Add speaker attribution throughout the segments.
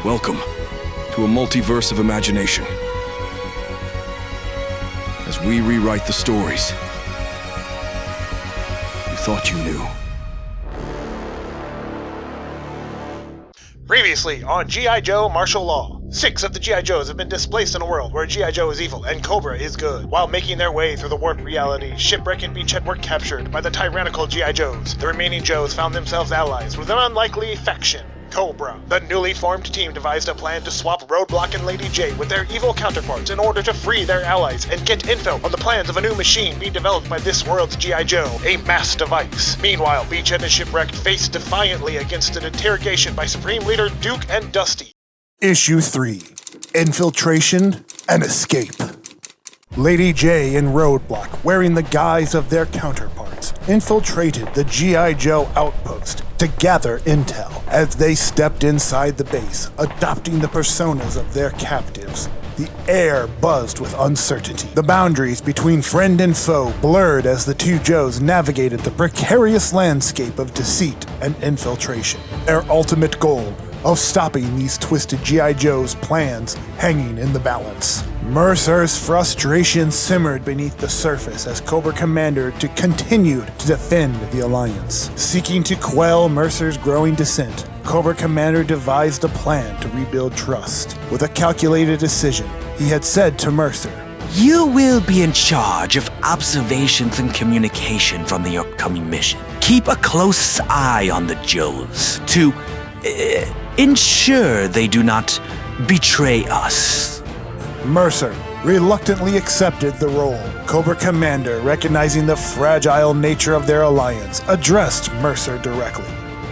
Speaker 1: Welcome to a multiverse of imagination. As we rewrite the stories you thought you knew.
Speaker 2: Previously on G.I. Joe Martial Law. 6 of the G.I. Joes have been displaced in a world where G.I. Joe is evil and Cobra is good. While making their way through the warped reality, Shipwreck and Beachhead were captured by the tyrannical G.I. Joes. The remaining Joes found themselves allies with an unlikely faction, Cobra. The newly formed team devised a plan to swap Roadblock and Lady Jaye with their evil counterparts in order to free their allies and get info on the plans of a new machine being developed by this world's G.I. Joe, a mass device. Meanwhile, Beachhead and Shipwreck face defiantly against an interrogation by Supreme Leader Duke and Dusty.
Speaker 3: Issue 3. Infiltration and Escape. Lady Jaye and Roadblock, wearing the guise of their counterparts, infiltrated the G.I. Joe outpost to gather intel. As they stepped inside the base, adopting the personas of their captives, the air buzzed with uncertainty. The boundaries between friend and foe blurred as the two Joes navigated the precarious landscape of deceit and infiltration. Their ultimate goal of stopping these twisted G.I. Joe's plans hanging in the balance. Mercer's frustration simmered beneath the surface as Cobra Commander continued to defend the Alliance. Seeking to quell Mercer's growing dissent, Cobra Commander devised a plan to rebuild trust. With a calculated decision, he had said to Mercer,
Speaker 4: "You will be in charge of observations and communication from the upcoming mission. Keep a close eye on the Joes to ensure they do not betray us."
Speaker 3: Mercer reluctantly accepted the role. Cobra Commander, recognizing the fragile nature of their alliance, addressed Mercer directly.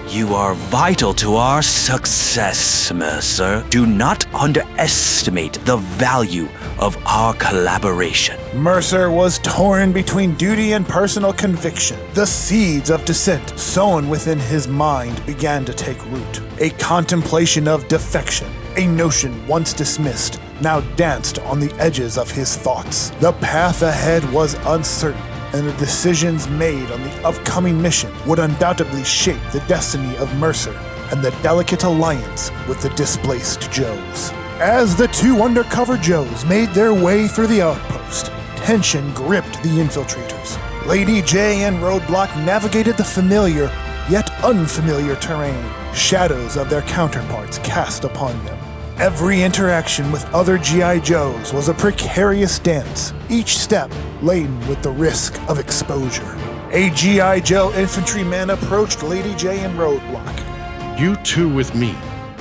Speaker 4: "You are vital to our success, Mercer. Do not underestimate the value of our collaboration."
Speaker 3: Mercer was torn between duty and personal conviction. The seeds of dissent sown within his mind began to take root. A contemplation of defection, a notion once dismissed, now danced on the edges of his thoughts. The path ahead was uncertain, and the decisions made on the upcoming mission would undoubtedly shape the destiny of Mercer and the delicate alliance with the displaced Joes. As the two undercover Joes made their way through the outpost, tension gripped the infiltrators. Lady Jaye and Roadblock navigated the familiar, yet unfamiliar terrain, shadows of their counterparts cast upon them. Every interaction with other G.I. Joes was a precarious dance, each step laden with the risk of exposure. A G.I. Joe infantryman approached Lady Jaye and Roadblock.
Speaker 5: "You two with me.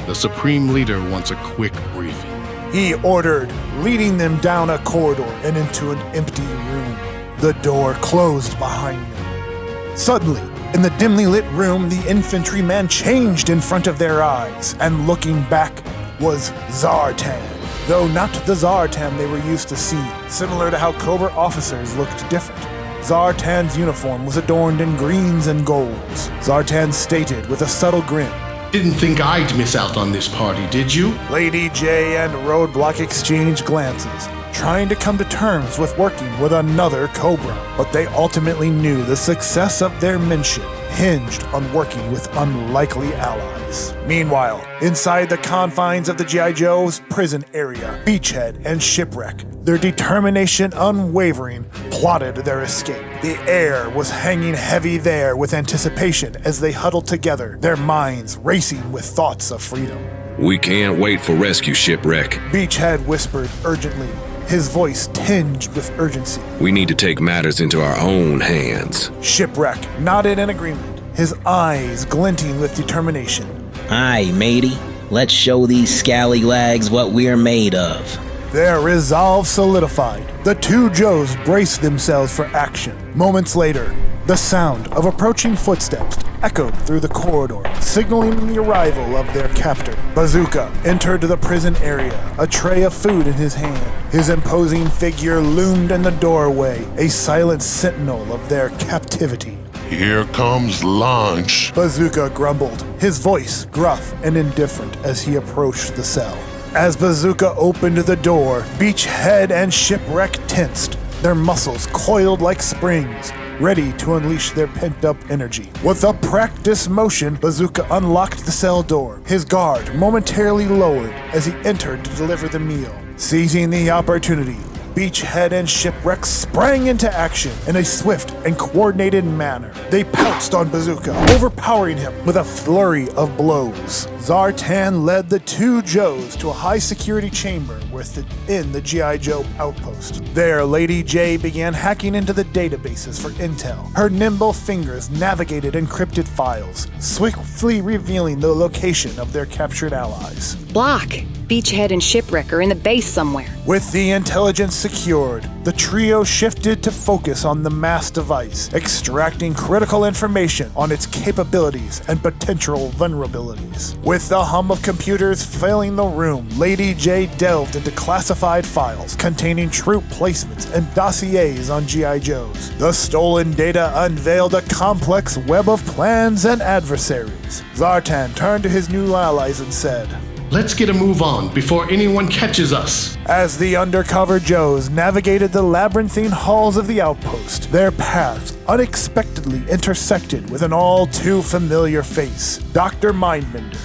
Speaker 5: The Supreme Leader wants a quick briefing,"
Speaker 3: he ordered, leading them down a corridor and into an empty room. The door closed behind them. Suddenly, in the dimly lit room, the infantryman changed in front of their eyes, and looking back was Zartan. Though not the Zartan they were used to seeing. Similar to how Cobra officers looked different, Zartan's uniform was adorned in greens and golds. Zartan stated with a subtle grin,
Speaker 5: "Didn't think I'd miss out on this party, did you?"
Speaker 3: Lady Jaye and Roadblock exchanged glances, trying to come to terms with working with another Cobra. But they ultimately knew the success of their mission hinged on working with unlikely allies. Meanwhile, inside the confines of the G.I. Joe's prison area, Beachhead and Shipwreck, their determination unwavering, plotted their escape. The air was hanging heavy there with anticipation as they huddled together, their minds racing with thoughts of freedom.
Speaker 6: "We can't wait for rescue, Shipwreck.
Speaker 3: Beachhead whispered urgently, his voice tinged with urgency.
Speaker 6: We need to take matters into our own hands."
Speaker 3: Shipwreck nodded in agreement, his eyes glinting with determination.
Speaker 7: "Aye, matey. Let's show these scallywags what we're made of."
Speaker 3: Their resolve solidified. The two Joes braced themselves for action. Moments later, the sound of approaching footsteps echoed through the corridor, signaling the arrival of their captor. Bazooka entered the prison area, a tray of food in his hand. His imposing figure loomed in the doorway, a silent sentinel of their captivity.
Speaker 8: "Here comes lunch,"
Speaker 3: Bazooka grumbled, his voice gruff and indifferent as he approached the cell. As Bazooka opened the door, Beachhead and Shipwreck tensed, their muscles coiled like springs. ready to unleash their pent-up energy. With a practiced motion, Bazooka unlocked the cell door, his guard momentarily lowered as he entered to deliver the meal. Seizing the opportunity, Beachhead and Shipwreck sprang into action in a swift and coordinated manner. They pounced on Bazooka, overpowering him with a flurry of blows. Zartan led the two Joes to a high-security chamber within the G.I. Joe outpost. There, Lady Jaye began hacking into the databases for intel. Her nimble fingers navigated encrypted files, swiftly revealing the location of their captured allies.
Speaker 9: Block! Beachhead and Shipwreck are in the base somewhere.
Speaker 3: With the intelligence secured, the trio shifted to focus on the mass device, extracting critical information on its capabilities and potential vulnerabilities. With the hum of computers filling the room, Lady Jaye delved into classified files containing troop placements and dossiers on G.I. Joes. The stolen data unveiled a complex web of plans and adversaries. Zartan turned to his new allies and said,
Speaker 5: Let's get a move on before anyone catches us.
Speaker 3: As the undercover Joes navigated the labyrinthine halls of the outpost, their paths unexpectedly intersected with an all too familiar face, Dr. Mindbender,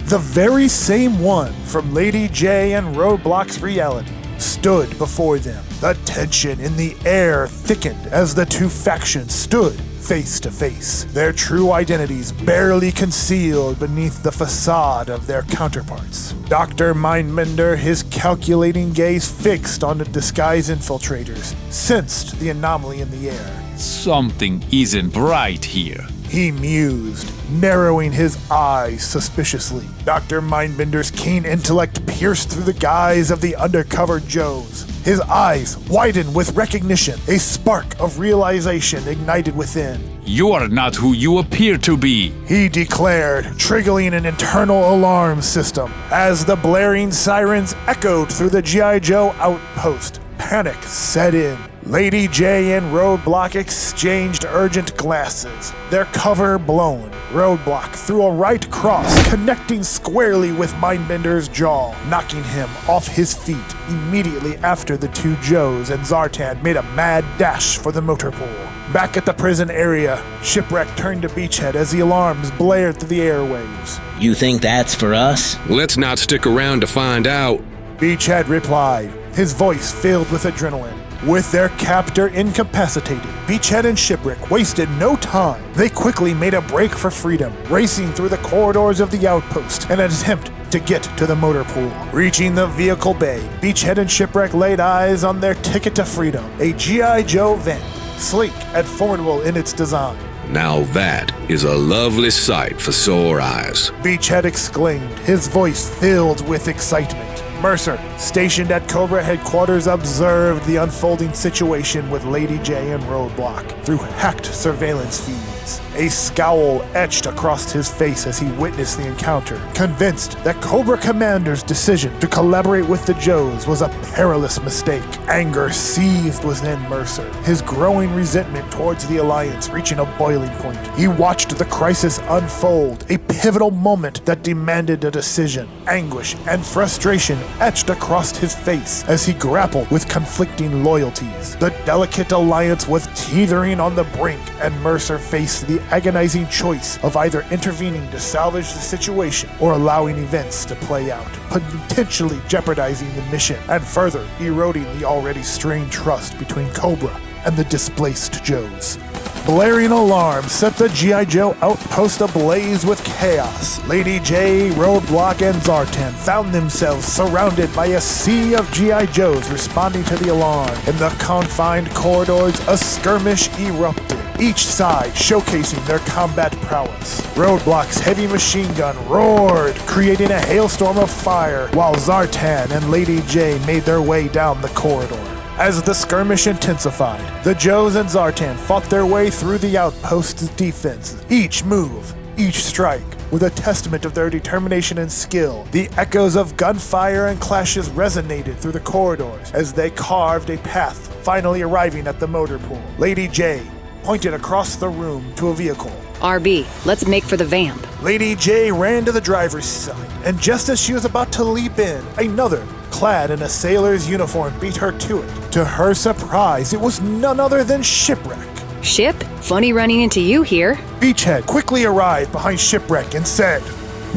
Speaker 3: the very same one from Lady Jaye and Roadblock's reality, stood before them. The tension in the air thickened as the two factions stood face to face, their true identities barely concealed beneath the facade of their counterparts. Dr. Mindbender, his calculating gaze fixed on the disguised infiltrators, sensed the anomaly in the air.
Speaker 10: Something isn't right here.
Speaker 3: He mused, narrowing his eyes suspiciously. Dr. Mindbender's keen intellect pierced through the guise of the undercover Joes. His eyes widened with recognition, a spark of realization ignited within.
Speaker 10: You are not who you appear to be,
Speaker 3: he declared, triggering an internal alarm system. As the blaring sirens echoed through the G.I. Joe outpost, panic set in. Lady Jaye and Roadblock exchanged urgent glances, their cover blown. Roadblock threw a right cross, connecting squarely with Mindbender's jaw, knocking him off his feet. Immediately after, the two Joes and Zartan made a mad dash for the motor pool. Back at the prison area, Shipwreck turned to Beachhead as the alarms blared through the airwaves.
Speaker 7: You think that's for us?
Speaker 6: Let's not stick around to find out.
Speaker 3: Beachhead replied, his voice filled with adrenaline. With their captor incapacitated, Beachhead and Shipwreck wasted no time. They quickly made a break for freedom, racing through the corridors of the outpost in an attempt to get to the motor pool. Reaching the vehicle bay, Beachhead and Shipwreck laid eyes on their ticket to freedom, a G.I. Joe van, sleek and formidable in its design.
Speaker 6: Now that is a lovely sight for sore eyes.
Speaker 3: Beachhead exclaimed, his voice filled with excitement. Mercer, stationed at Cobra headquarters, observed the unfolding situation with Lady Jaye and Roadblock through hacked surveillance feeds. A scowl etched across his face as he witnessed the encounter, convinced that Cobra Commander's decision to collaborate with the Joes was a perilous mistake. Anger seethed within Mercer, his growing resentment towards the Alliance reaching a boiling point. He watched the crisis unfold, a pivotal moment that demanded a decision. Anguish and frustration etched across his face as he grappled with conflicting loyalties. The delicate Alliance was teetering on the brink, and Mercer faced the agonizing choice of either intervening to salvage the situation or allowing events to play out, potentially jeopardizing the mission and further eroding the already strained trust between Cobra and the displaced Joes. Blaring alarms set the G.I. Joe outpost ablaze with chaos. Lady Jaye, Roadblock, and Zartan found themselves surrounded by a sea of G.I. Joes responding to the alarm. In the confined corridors, a skirmish erupted, each side showcasing their combat prowess. Roadblock's heavy machine gun roared, creating a hailstorm of fire, while Zartan and Lady Jaye made their way down the corridor. As the skirmish intensified, the Joes and Zartan fought their way through the outpost's defenses. Each move, each strike, with a testament of their determination and skill. The echoes of gunfire and clashes resonated through the corridors as they carved a path, finally arriving at the motor pool. Lady Jaye pointed across the room to a vehicle.
Speaker 9: RB, let's make for the vamp.
Speaker 3: Lady Jaye ran to the driver's side, and just as she was about to leap in, another, clad in a sailor's uniform, beat her to it. To her surprise, it was none other than Shipwreck.
Speaker 9: Ship? Funny running into you here.
Speaker 3: Beachhead quickly arrived behind Shipwreck and said,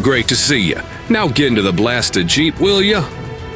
Speaker 6: Great to see you. Now get into the blasted Jeep, will ya?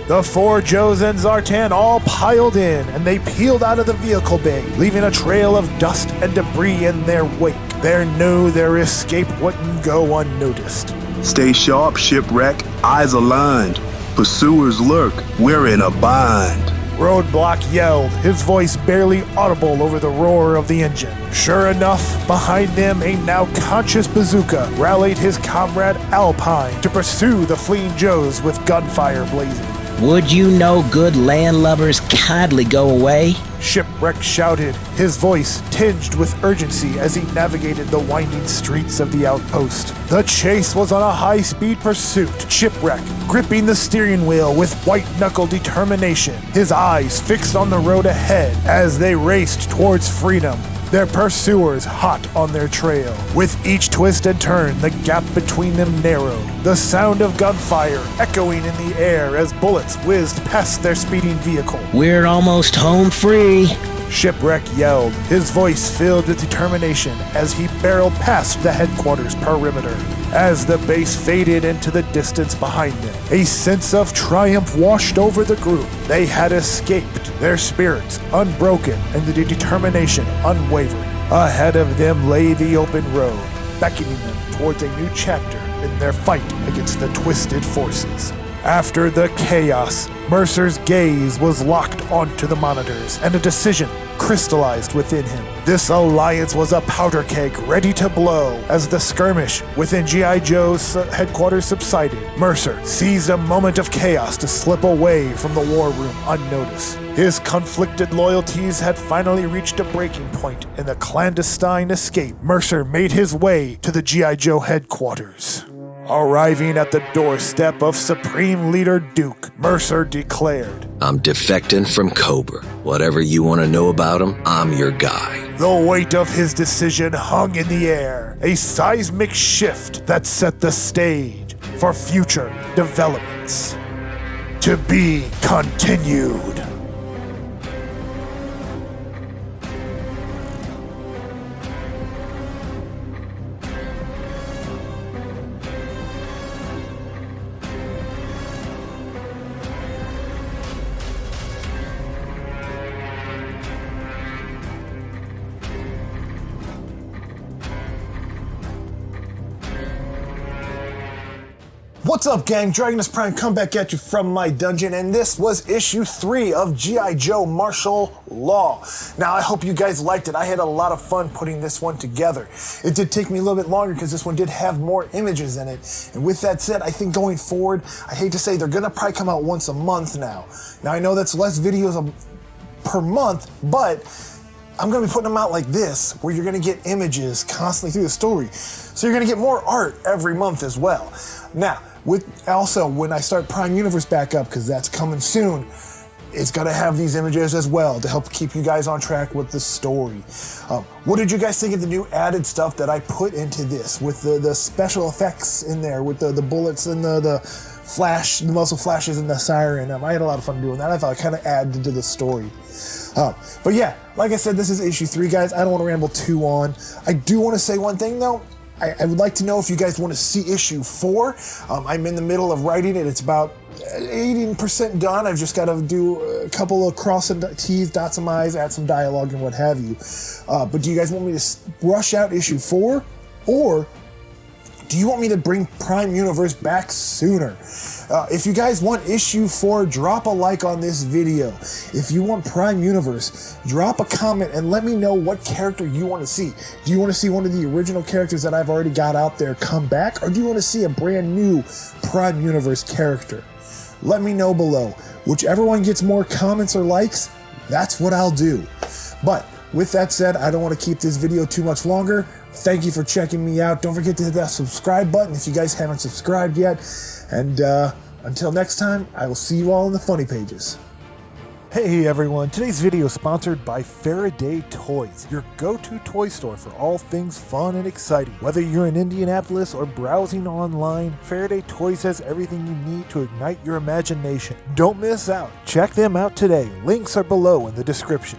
Speaker 3: The four Joes and Zartan all piled in, and they peeled out of the vehicle bay, leaving a trail of dust and debris in their wake. They knew their escape wouldn't go unnoticed.
Speaker 11: Stay sharp, Shipwreck. Eyes aligned. Pursuers lurk. We're in a bind.
Speaker 3: Roadblock yelled, his voice barely audible over the roar of the engine. Sure enough, behind them, a now conscious Bazooka rallied his comrade Alpine to pursue the fleeing Joes with gunfire blazing.
Speaker 7: Would you no good landlubbers kindly go away?
Speaker 3: Shipwreck shouted, his voice tinged with urgency as he navigated the winding streets of the outpost. The chase was on a high-speed pursuit, Shipwreck gripping the steering wheel with white-knuckle determination, his eyes fixed on the road ahead as they raced towards freedom. Their pursuers hot on their trail. With each twist and turn, the gap between them narrowed, the sound of gunfire echoing in the air as bullets whizzed past their speeding vehicle.
Speaker 7: We're almost home free.
Speaker 3: Shipwreck yelled, his voice filled with determination as he barreled past the headquarters perimeter. As the base faded into the distance behind them, a sense of triumph washed over the group. They had escaped, their spirits unbroken and the determination unwavering. Ahead of them lay the open road, beckoning them towards a new chapter in their fight against the twisted forces. After the chaos, Mercer's gaze was locked onto the monitors, and a decision crystallized within him. This alliance was a powder keg ready to blow. As the skirmish within G.I. Joe's headquarters subsided, Mercer seized a moment of chaos to slip away from the war room unnoticed. His conflicted loyalties had finally reached a breaking point in the clandestine escape. Mercer made his way to the G.I. Joe headquarters. Arriving at the doorstep of Supreme Leader Duke, Mercer declared,
Speaker 12: I'm defecting from Cobra. Whatever you want to know about him, I'm your guy.
Speaker 3: The weight of his decision hung in the air, a seismic shift that set the stage for future developments. To be continued. What's up, gang? Dragonus Prime come back at you from my dungeon, and this was issue 3 of G.I. Joe Martial Law. Now, I hope you guys liked it. I had a lot of fun putting this one together. It did take me a little bit longer because this one did have more images in it. And with that said, I think going forward, I hate to say they're gonna probably come out once a month now. Now, I know that's less videos per month, but I'm gonna be putting them out like this, where you're gonna get images constantly through the story. So you're gonna get more art every month as well. Now, when I start Prime Universe back up, because that's coming soon, it's gonna have these images as well to help keep you guys on track with the story. What did you guys think of the new added stuff that I put into this, with the special effects in there, with the bullets and the flash, the muzzle flashes and the siren? I had a lot of fun doing that. I thought it kind of added to the story. But yeah, like I said, this is issue 3, guys. I don't want to ramble too on. I do want to say one thing though. I would like to know if you guys want to see issue 4. I'm in the middle of writing it. It's about 18% done. I've just got to do a couple of cross and T's, dots and I's, add some dialogue and what have you. But do you guys want me to rush out issue 4? Or do you want me to bring Prime Universe back sooner? If you guys want issue 4, drop a like on this video. If you want Prime Universe, drop a comment and let me know what character you want to see. Do you want to see one of the original characters that I've already got out there come back? Or do you want to see a brand new Prime Universe character? Let me know below. Whichever one gets more comments or likes, that's what I'll do. But with that said, I don't want to keep this video too much longer. Thank you for checking me out. Don't forget to hit that subscribe button if you guys haven't subscribed yet. And until next time, I will see you all in the funny pages. Hey everyone, today's video is sponsored by Faraday Toys, your go-to toy store for all things fun and exciting. Whether you're in Indianapolis or browsing online, Faraday Toys has everything you need to ignite your imagination. Don't miss out. Check them out today. Links are below in the description.